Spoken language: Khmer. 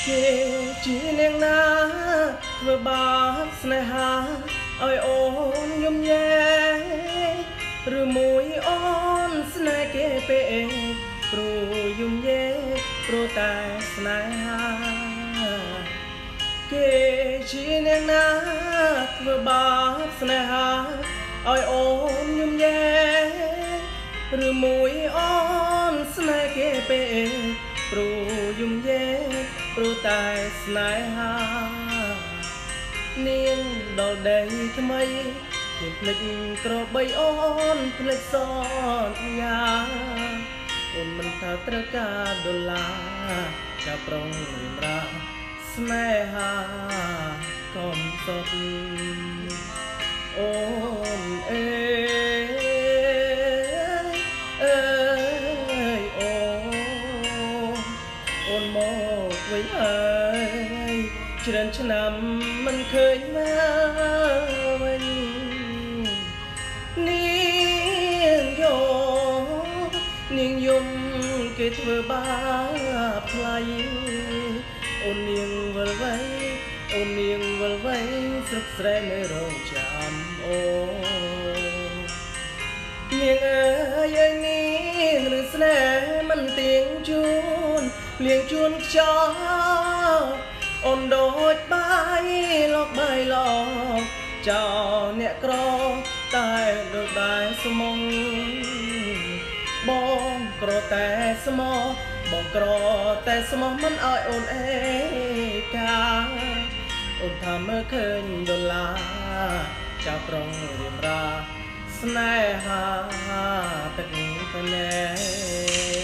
គេជានាងណាធ្វើបាបស្នេហាឲ្យអូនយំញែឬមួយអូនស្នេហ៍គេពេកព្រោះយំញែព្រោះតែស្នេហាគេជានាងណាធ្វើបាបស្នេហាឲ្យអូនយំញែឬមួយអូនស្នេហ៍គេពេកព្រោះយំញែព្រោះតែស្នេហានាងដល់ដីថ្មីគេភ្លេចក្របីអូនភ្លេចសន្យាអូនមិនថាត្រូវការដុល្លារចាប់ប្រុងរៀបរាស្នេហាកុំសត់អូនអើយអើយអូនមកវិញហើយច្រើនឆ្នាំមិនឃើញមកវិញនាងយំគេធ្វើបាបថ្លៃអូននាងវល់វៃអូននាងវល់វៃស្រុកស្រែនៅរងចាំអូនាងអើយនាងឬស្នេហ៍មិនទៀងជួនភ្លៀងជួនខ្យល់អូនដូចបាយលោកបាយលោកចោលអ្នកក្រតែដូចបាយស្មុងបងក្រតែស្មោះបងក្រតែស្មោះមិនឲ្យអូនអេកាអូនថាមើលឃើញដុល្លារចាប់ប្រុងរៀបរាស្នេហាទឹកភ្នែក